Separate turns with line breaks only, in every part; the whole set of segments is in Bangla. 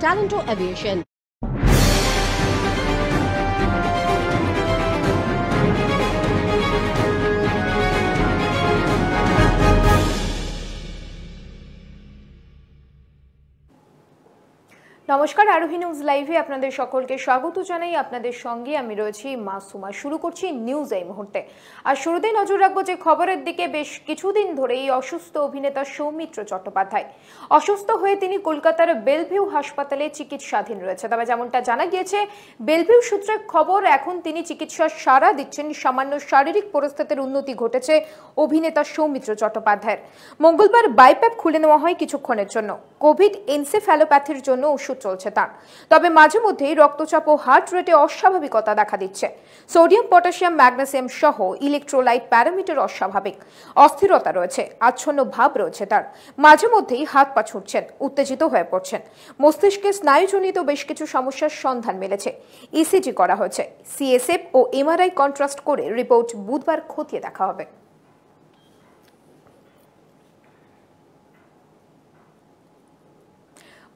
Talento Aviation.
নমস্কার, আরোহী নিউজ লাইভে আপনাদের সকলকে স্বাগত জানাই। আপনাদের সঙ্গে আমি রয়েছি মাসুমা। শুরু করছি নিউজ এই মুহূর্তে। আর শুরুতেই নজর রাখবো যে খবরের দিকে। বেশ কিছুদিন ধরেই অসুস্থ অভিনেতা সৌমিত্র চট্টোপাধ্যায় অসুস্থ হয়ে তিনি কলকাতার বেলভিউ হাসপাতালে চিকিৎসাধীন রয়েছে। তবে যেমনটা জানা গিয়েছে, বেলভিউ সূত্রে খবর, এখন তিনি চিকিৎসার সাড়া দিচ্ছেন। সামান্য শারীরিক পরিস্থিতির উন্নতি ঘটেছে অভিনেতা সৌমিত্র চট্টোপাধ্যায়ের। মঙ্গলবার বাইপ্যাপ খুলে নেওয়া হয় কিছুক্ষণের জন্য। কোভিড এনসেফ্যালোপ্যাথির জন্য ওষুধ চলছে তার। তবে মাঝে মধ্যেই রক্তচাপ ও হার্ট রেটে অস্বাভাবিকতা দেখা দিচ্ছে। সোডিয়াম, পটাশিয়াম, ম্যাগনেসিয়াম সহ ইলেকট্রোলাইট প্যারামিটার অস্বাভাবিক। অস্থিরতা রয়েছে, আচ্ছন্ন ভাব রয়েছে তার। মাঝে মধ্যেই হাত পা ছুটছেন, উত্তেজিত হয়ে পড়ছেন। মস্তিষ্কে স্নায়ুজনিত বেশ কিছু সমস্যার সন্ধান মিলেছে। ইসিজি করা হয়েছে। সিএসএফ ও এমআরআই কন্ট্রাস্ট করে রিপোর্ট বুধবার খতিয়ে দেখা হবে।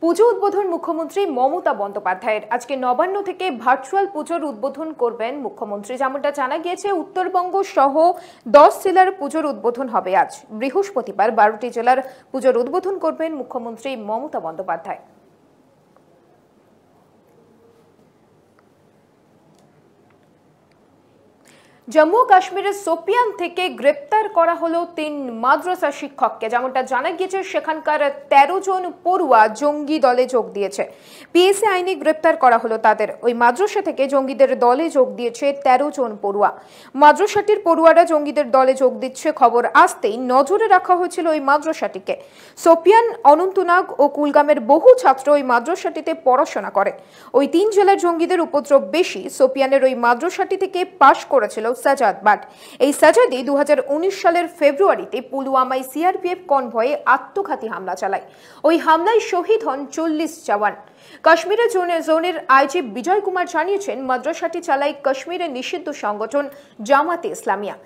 পুজো উদ্বোধন মুখ্যমন্ত্রী মমতা বন্দ্যোপাধ্যায়ের। আজকে নবান্ন থেকে ভার্চুয়াল পুজোর উদ্বোধন করবেন মুখ্যমন্ত্রী। যেমনটা জানা গিয়েছে, উত্তরবঙ্গ সহ 10 জেলার পুজোর উদ্বোধন হবে আজ। বৃহস্পতিবার 12টি জেলার পুজোর উদ্বোধন করবেন মুখ্যমন্ত্রী মমতা বন্দ্যোপাধ্যায়। জম্মু কাশ্মীরের সোপিয়ান থেকে গ্রেপ্তার করা হলো 3 মাদ্রাসা শিক্ষককে। যেমনটা জানা গিয়েছে, সেখানকার 13 জন পড়ুয়া জঙ্গি দলে যোগ দিয়েছে। পিএসএ আইনে গ্রেপ্তার করা হলো তাদের। ওই মাদ্রাসা থেকে জঙ্গিদের দলে যোগ দিয়েছে 13 জন পড়ুয়া। মাদ্রাসাটির পড়ুয়ারা জঙ্গিদের দলে যোগ দিচ্ছে খবর আসতেই নজরে রাখা হয়েছিল ওই মাদ্রাসাটিকে। সোপিয়ান, অনন্তনাগ ও কুলগামের বহু ছাত্র ওই মাদ্রাসাটিতে পড়াশোনা করে। ওই 3 জেলার জঙ্গিদের উপদ্রব বেশি। সোপিয়ানের ওই মাদ্রাসাটি থেকে পাশ করেছিল সাজাদ বাট। এই সাজাদি 2019 সালের ফেব্রুয়ারিতে পুলওয়ামায় সিআরপিএফ কনভয়ে আত্মঘাতী হামলা চালায়। ওই হামলায় শহীদ হন 40 জওয়ান। কাশ্মীরের জোনের আইজি বিজয় কুমার জানিয়েছেন, মাদ্রাসাটি চালায় কাশ্মীরের নিষিদ্ধ সংগঠন জামাতে ইসলামিয়া।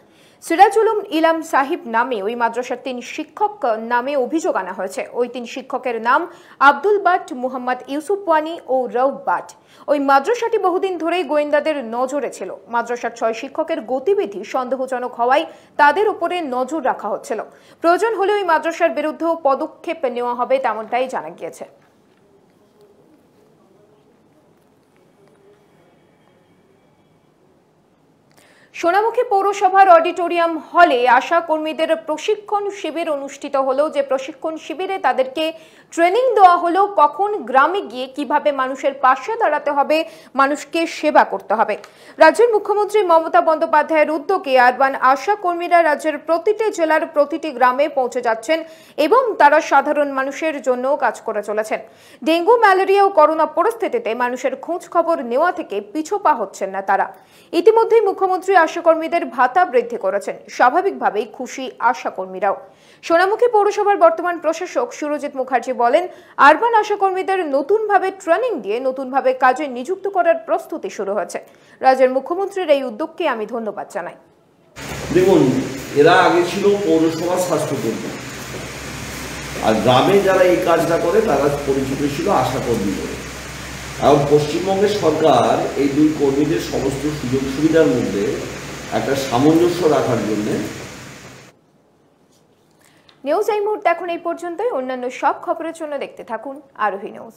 সিরাজুল ইলাম সাহিব নামে ওই মাদ্রাসার 3 শিক্ষক নামে অভিযোগ আনা হয়েছে। ওই 3 শিক্ষকের নাম আব্দুল বাট, মুহাম্মদ ইউসুফ ওয়ানি ও রৌফ বাট। ওই মাদ্রাসাটি বহুদিন ধরেই গোয়েন্দাদের নজরে ছিল। মাদ্রাসার 6 শিক্ষকের গতিবিধি সন্দেহজনক হওয়ায় তাদের উপরে নজর রাখা হচ্ছিল। প্রয়োজন হলে ওই মাদ্রাসার বিরুদ্ধেও পদক্ষেপ নেওয়া হবে, তেমনটাই জানা গিয়েছে। সোনামুখী পৌরসভার অডিটোরিয়াম হলে আশা কর্মীদের প্রশিক্ষণ শিবির অনুষ্ঠিত হলো। যে প্রশিক্ষণ শিবিরে তাদেরকে ট্রেনিং দেওয়া হলো কখন গ্রামে গিয়ে কিভাবে মানুষের পাশে দাঁড়াতে হবে, মানুষকে সেবা করতে হবে। রাজ্যের মুখ্যমন্ত্রী মমতা বন্দ্যোপাধ্যায়ের উদ্যোগে আরবান আশা কর্মীরা রাজ্যের প্রতিটি জেলার প্রতিটি গ্রামে পৌঁছে যাচ্ছেন এবং তারা সাধারণ মানুষের জন্য কাজ করে চলেছেন। ডেঙ্গু, ম্যালেরিয়া ও করোনা পরিস্থিতিতে মানুষের খোঁজ খবর নেওয়া থেকে পিছপা হচ্ছেন না তারা। ইতিমধ্যেই মুখ্যমন্ত্রী আশাকর্মীদের ভাতা বৃদ্ধি করেছেন। স্বাভাবিকভাবেই খুশি আশাকর্মীরাও। সোনামুখী পৌরসভার বর্তমান প্রশাসক সুরজিৎ মুখার্জি বলেন, আরবান আশাকর্মীদের নতুনভাবে ট্রেনিং দিয়ে নতুনভাবে কাজে নিযুক্ত করার প্রস্তুতি শুরু হয়েছে। রাজ্যের মুখ্যমন্ত্রীর এই উদ্যোগকে আমি ধন্যবাদ জানাই।
দেখুন, এরা আগে ছিল পৌরসভা স্বাস্থ্যকর্মী, আর গ্রামে যারা এই কাজটা করে তারা পরিচিত ছিল আশাকর্মী বলে। এবং পশ্চিমবঙ্গের সরকার এই 2 কর্মীদের সমস্ত সুযোগ সুবিধার মধ্যে একটা সামঞ্জস্য রাখার জন্য।
নিউজ এই মুহূর্তে এখন এই পর্যন্তই। অন্যান্য সব খবরের জন্য দেখতে থাকুন আরোহী নিউজ।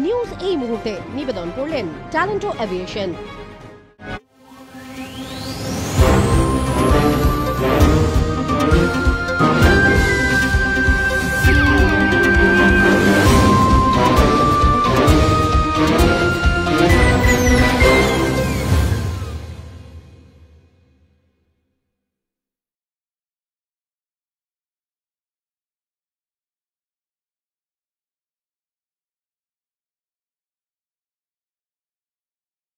নিউজ এই মুহূর্তে নিবেদন করলেন ট্যালেন্টো অ্যাভিয়েশন।